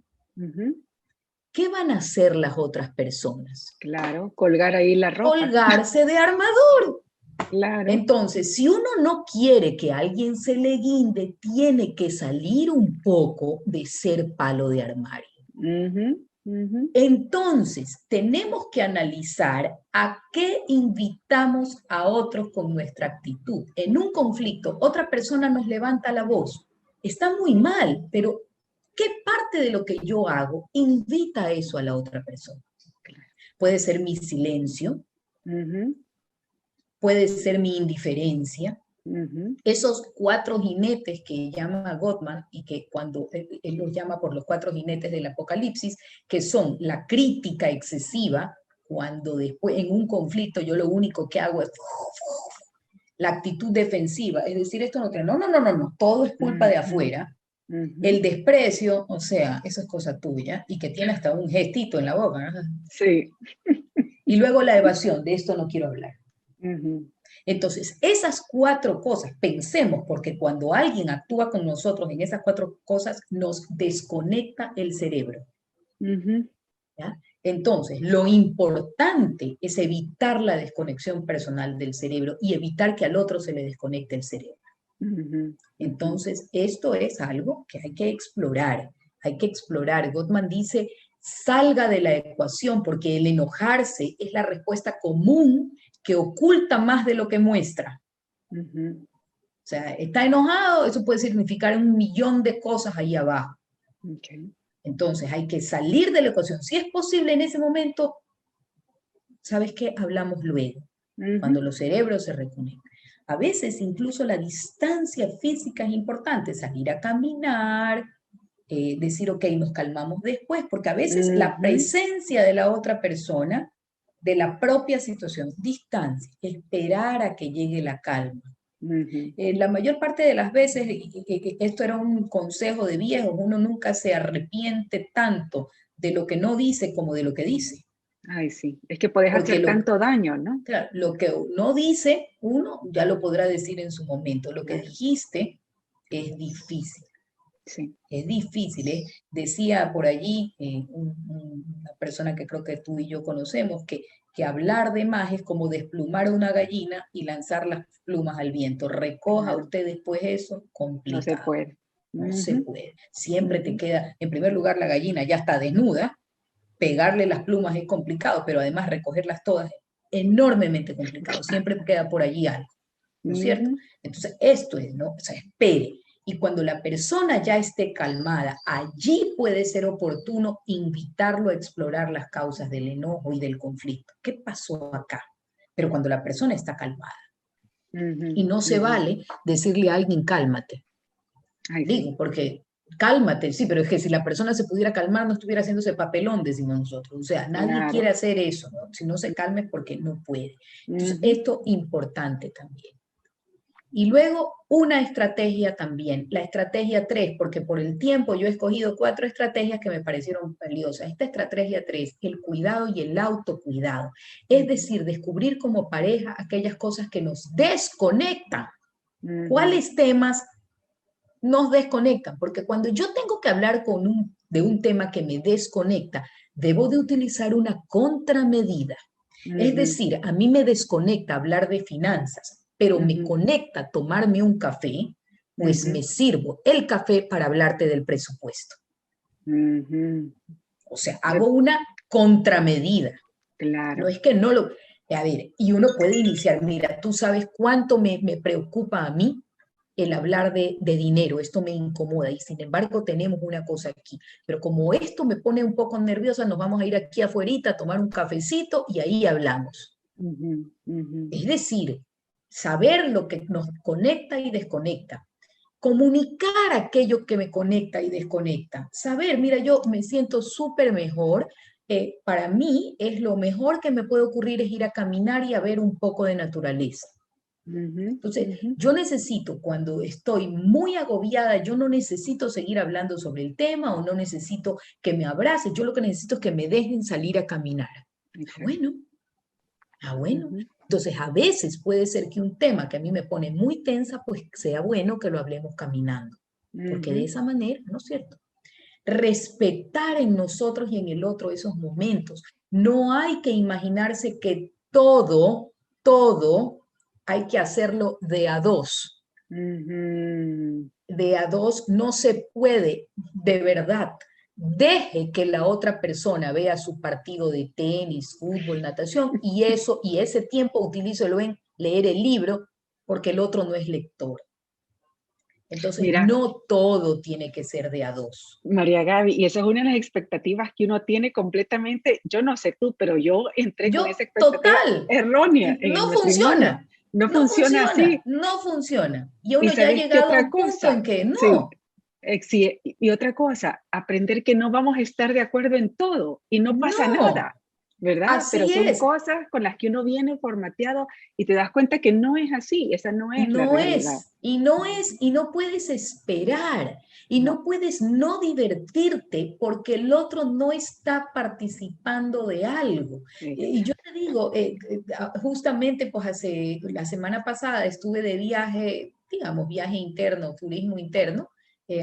B: ¿qué van a hacer las otras personas?
A: Claro, colgar ahí la ropa.
B: Colgarse de armador.
A: Claro.
B: Entonces, si uno no quiere que alguien se le guinde, tiene que salir un poco de ser palo de armario. Entonces, tenemos que analizar a qué invitamos a otros con nuestra actitud. En un conflicto, otra persona nos levanta la voz. Está muy mal, pero ¿qué parte de lo que yo hago invita a eso a la otra persona? Puede ser mi silencio, puede ser mi indiferencia. Esos 4 jinetes que llama Gottman y que cuando él los llama por los 4 jinetes del Apocalipsis, que son la crítica excesiva, cuando después en un conflicto yo lo único que hago es la actitud defensiva, es decir, esto no tiene, no, todo es culpa de afuera. El desprecio, o sea, eso es cosa tuya, y que tiene hasta un gestito en la boca, ¿no?
A: Sí.
B: Y luego la evasión, de esto no quiero hablar.
A: Ujú.
B: Entonces, esas 4 cosas, pensemos, porque cuando alguien actúa con nosotros en esas 4 cosas, nos desconecta el cerebro.
A: Ujú.
B: ¿Ya? Entonces, lo importante es evitar la desconexión personal del cerebro y evitar que al otro se le desconecte el cerebro.
A: Ujú.
B: Entonces, esto es algo que hay que explorar. Hay que explorar. Gottman dice, salga de la ecuación porque el enojarse es la respuesta común que oculta más de lo que muestra.
A: Ujú.
B: O sea, está enojado, eso puede significar un millón de cosas ahí abajo.
A: Okay.
B: Entonces, hay que salir de la ecuación. Si es posible en ese momento, ¿sabes qué? Hablamos luego, cuando
A: Ujú.
B: los cerebros se reconectan. A veces incluso la distancia física es importante, salir a caminar, decir, ok, nos calmamos después, porque a veces la
A: Ujú.
B: presencia de la otra persona, de la propia situación, distancia, esperar a que llegue la calma.
A: Ujú.
B: La mayor parte de las veces, esto era un consejo de viejos, uno nunca se arrepiente tanto de lo que no dice como de lo que dice.
A: Ay, sí. Es que puedes
B: Porque
A: hacer tanto daño, ¿no?
B: claro, lo que no dice uno ya lo podrá decir en su momento. Lo que
A: Claro.
B: dijiste es difícil.
A: Sí.
B: Es difícil, ¿eh? Decía por allí una persona que creo que tú y yo conocemos que hablar de más es como desplumar a una gallina y lanzar las plumas al viento. Recoja
A: Claro.
B: usted después eso,
A: No se
B: complicado.
A: puede.
B: No se
A: Ujú.
B: puede. Siempre te
A: Ujú.
B: queda, en primer lugar, la gallina ya está desnuda, pegarle las plumas es complicado, pero además recogerlas todas es enormemente complicado. Siempre queda por allí algo, ¿no es cierto?
A: Ujú.
B: Entonces, esto es, ¿no? O sea, espere. Y cuando la persona ya esté calmada, allí puede ser oportuno invitarlo a explorar las causas del enojo y del conflicto. ¿Qué pasó acá? Pero cuando la persona está calmada.
A: Ujú.
B: Y no se
A: Ujú.
B: vale decirle a alguien cálmate.
A: Ay,
B: Digo,
A: sí.
B: porque cálmate, sí, pero es que si la persona se pudiera calmar, no estuviera haciendo ese papelón, decimos nosotros. O sea, nadie quiere
A: Claro.
B: hacer eso, ¿no? Si no se calma es porque no puede. Entonces,
A: Ujú.
B: esto importante también. Y luego una estrategia también, la estrategia 3, porque por el tiempo yo he escogido 4 estrategias que me parecieron valiosas. Esta estrategia 3, el cuidado y el autocuidado. Es
A: Ujú.
B: decir, descubrir como pareja aquellas cosas que nos desconectan.
A: Ujú.
B: ¿Cuáles temas nos desconectan? Porque cuando yo tengo que hablar de un tema que me desconecta, debo de utilizar una contramedida. Es
A: Ujú.
B: decir, a mí me desconecta hablar de finanzas, pero me
A: Ujú.
B: conecta tomarme un café, pues
A: Ujú.
B: me sirvo el café para hablarte del presupuesto.
A: Ujú.
B: O sea,
A: Yo,
B: hago una contramedida. No
A: claro.
B: es que no lo... A ver, y uno puede iniciar, mira, tú sabes cuánto me preocupa a mí el hablar de dinero, esto me incomoda y sin embargo tenemos una cosa aquí, pero como esto me pone un poco nerviosa, nos vamos a ir aquí afuera a tomar un cafecito y ahí hablamos.
A: Ujú. Ujú.
B: Es decir, saber lo que nos conecta y desconecta, comunicar aquello que me conecta y desconecta, saber, mira, yo me siento súper mejor, para mí es lo mejor que me puede ocurrir es ir a caminar y a ver un poco de naturaleza.
A: Ujú.
B: Entonces,
A: Ujú.
B: yo necesito, cuando estoy muy agobiada, yo no necesito seguir hablando sobre el tema o no necesito que me abrace, yo lo que necesito es que me dejen salir a caminar. Ah,
A: Exacto.
B: bueno, ah, bueno.
A: Ujú.
B: Entonces, a veces puede ser que un tema que a mí me pone muy tensa, pues sea bueno que lo hablemos caminando, porque de
A: Ujú.
B: esa manera, ¿no es cierto? Respetar en nosotros y en el otro esos momentos. No hay que imaginarse que todo hay que hacerlo de a dos.
A: Ujú.
B: De a dos no se puede, de verdad. Deje que la otra persona vea su partido de tenis, fútbol, natación y eso y ese tiempo utilícelo en leer el libro porque el otro no es lector. Entonces,
A: Mira,
B: no todo tiene que ser de a dos.
A: María Gaby, y esa es una de las expectativas que uno tiene completamente, yo no sé tú, pero yo entré con esa expectativa
B: Total,
A: errónea en el
B: no
A: matrimonio.
B: funciona,
A: No funciona así.
B: no funciona. Y
A: Y
B: uno ya ha
A: sabes qué
B: llegado a
A: otra
B: un punto
A: cosa,
B: en que
A: sí,
B: no,
A: sí, y otra cosa, aprender que no vamos a estar de acuerdo en todo y no pasa
B: no,
A: nada. ¿verdad? Pero
B: Así
A: son
B: es.
A: cosas con las que uno viene formateado y te das cuenta que no es así, esa no es la
B: No
A: realidad.
B: es, y no es, y no puedes esperar, y
A: No.
B: no puedes no divertirte porque el otro no está participando de algo. Y yo te digo, justamente pues hace la semana pasada estuve de viaje, digamos, viaje interno, turismo interno,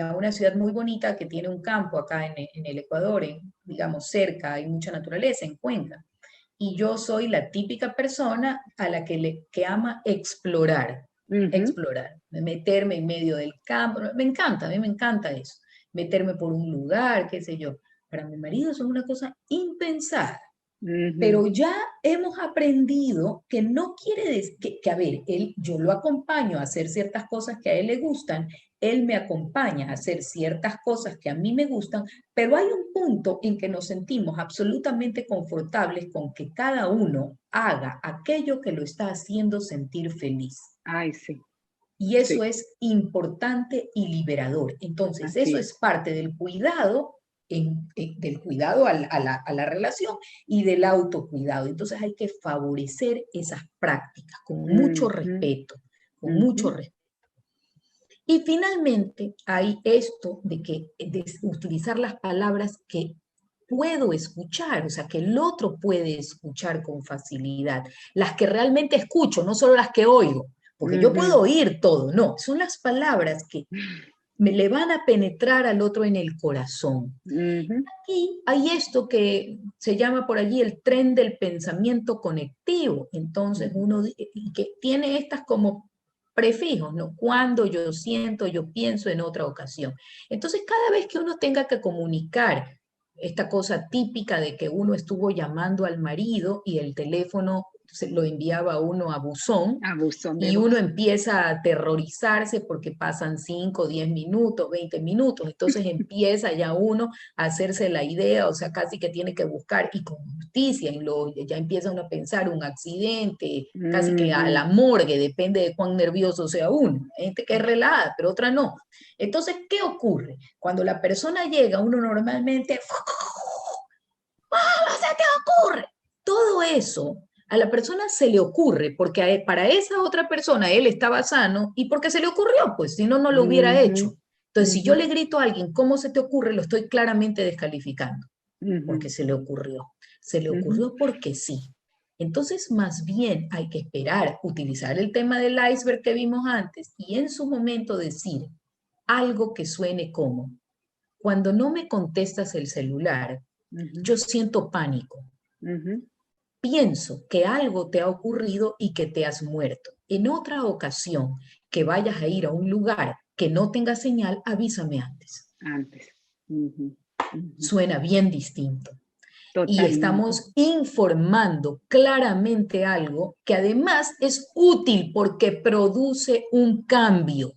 B: a una ciudad muy bonita que tiene un campo acá en el Ecuador, digamos, cerca, hay mucha naturaleza, en Cuenca. Y yo soy la típica persona a la que ama explorar,
A: Ujú.
B: explorar, meterme en medio del campo. Me encanta, a mí me encanta eso, meterme por un lugar, qué sé yo. Para mi marido eso es una cosa impensada.
A: Ujú.
B: Pero ya hemos aprendido que no quiere decir que, a ver, yo lo acompaño a hacer ciertas cosas que a él le gustan, él me acompaña a hacer ciertas cosas que a mí me gustan, pero hay un punto en que nos sentimos absolutamente confortables con que cada uno haga aquello que lo está haciendo sentir feliz.
A: Ay, sí,
B: Y eso
A: sí,
B: es importante y liberador. Entonces,
A: así
B: eso
A: es.
B: es parte del cuidado, del cuidado a la relación y del autocuidado. Entonces, hay que favorecer esas prácticas
A: Ujú,
B: con mucho
A: ujú,
B: respeto. Y finalmente, hay esto de utilizar las palabras que puedo escuchar, o sea, que el otro puede escuchar con facilidad, las que realmente escucho, no solo las que oigo, porque yo puedo
A: ujú,
B: oír todo, no, son las palabras que me le van a penetrar al otro en el corazón.
A: ujú,
B: Y hay esto que se llama por allí el tren del pensamiento conectivo, entonces
A: ujú.
B: uno que tiene estas como prefijos, ¿no? Cuando yo siento, yo pienso en otra ocasión. Entonces, cada vez que uno tenga que comunicar esta cosa típica de que uno estuvo llamando al marido y el teléfono se lo enviaba a uno a buzón,
A: A buzón de
B: y uno
A: voz.
B: empieza a aterrorizarse porque pasan 5, 10 minutos, 20 minutos, entonces empieza ya uno a hacerse la idea, o sea, casi que tiene que buscar, y con justicia, ya empieza uno a pensar un accidente, casi que a la
A: Ujú.
B: morgue, depende de cuán nervioso sea uno. Hay gente que es relajada, pero otra no. Entonces, ¿qué ocurre? Cuando la persona llega, uno normalmente, ¿cómo se te ocurre? Todo eso a la persona se le ocurre porque para esa otra persona él estaba sano y porque se le ocurrió, pues si no, no lo hubiera
A: Ujú,
B: hecho. Entonces, si
A: ujú,
B: yo le grito a alguien, ¿cómo se te ocurre? Lo estoy claramente descalificando
A: ujú,
B: porque se le ocurrió. Se le
A: ujú.
B: ocurrió porque sí. Entonces, más bien hay que esperar, utilizar el tema del iceberg que vimos antes y en su momento decir algo que suene como, cuando no me contestas el celular,
A: Ujú,
B: yo siento pánico.
A: ujú.
B: Pienso que algo te ha ocurrido y que te has muerto. En otra ocasión que vayas a ir a un lugar que no tenga señal, avísame antes.
A: Antes. Ujú, ujú.
B: Suena bien distinto. Y
A: Totalmente.
B: estamos informando claramente algo que además es útil porque produce un cambio.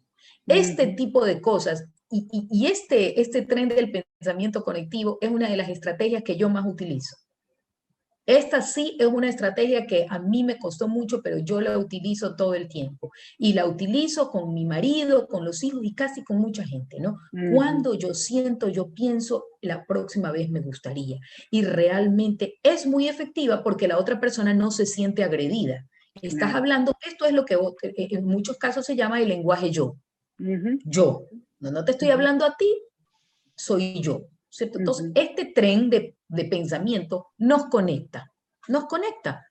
B: Este
A: Ujú.
B: tipo de cosas y este tren del pensamiento conectivo es una de las estrategias que yo más utilizo. Esta sí es una estrategia que a mí me costó mucho, pero yo la utilizo todo el tiempo. Y la utilizo con mi marido, con los hijos y casi con mucha gente, ¿no?
A: Ujú.
B: Cuando yo siento, yo pienso, la próxima vez me gustaría. Y realmente es muy efectiva porque la otra persona no se siente agredida. Estás
A: Claro.
B: hablando, esto es lo que en muchos casos se llama el lenguaje yo.
A: Ujú,
B: Yo. No, no te estoy
A: ujú,
B: hablando a ti, soy yo, ¿cierto? Entonces,
A: ujú.
B: este tren de pensamiento nos conecta,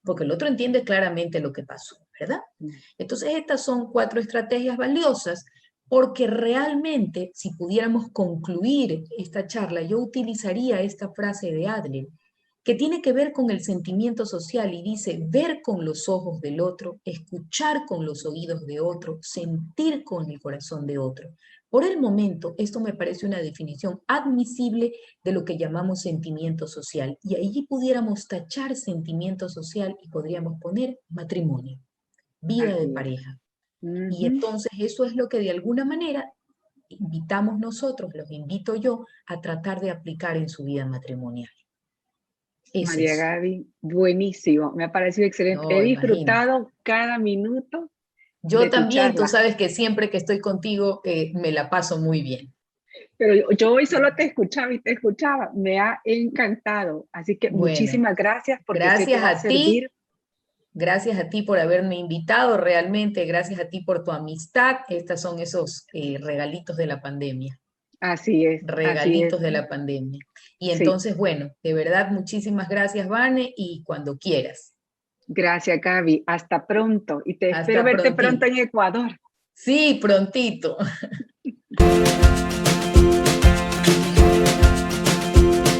B: porque el otro entiende claramente lo que pasó, ¿verdad? Entonces, estas son 4 estrategias valiosas, porque realmente, si pudiéramos concluir esta charla, yo utilizaría esta frase de Adler, que tiene que ver con el sentimiento social y dice, ver con los ojos del otro, escuchar con los oídos de otro, sentir con el corazón de otro. Por el momento, esto me parece una definición admisible de lo que llamamos sentimiento social. Y allí pudiéramos tachar sentimiento social y podríamos poner matrimonio, vida de
A: Así es.
B: pareja. Y
A: Ujú.
B: entonces eso es lo que de alguna manera invitamos nosotros, los invito yo, a tratar de aplicar en su vida matrimonial. Es
A: María
B: eso.
A: Gaby, buenísimo. Me ha parecido excelente. He
B: No, imagínate.
A: disfrutado cada minuto
B: Yo
A: de tu
B: también, tú
A: charla.
B: sabes que siempre que estoy contigo me la paso muy bien.
A: Pero yo hoy solo te escuchaba y te escuchaba. Me ha encantado. Así que
B: Bueno,
A: muchísimas gracias porque sé que
B: gracias
A: va a
B: a ti.
A: servir.
B: Gracias a ti por haberme invitado realmente, gracias a ti por tu amistad. Estos son esos regalitos de la pandemia,
A: Así es, así es.
B: regalitos de la pandemia. Y
A: Sí,
B: entonces, bueno, de verdad, muchísimas gracias, Vane, y cuando quieras.
A: gracias, Gaby. Hasta pronto. Y te espero
B: Hasta
A: verte pronto
B: prontito.
A: en Ecuador.
B: Sí, prontito.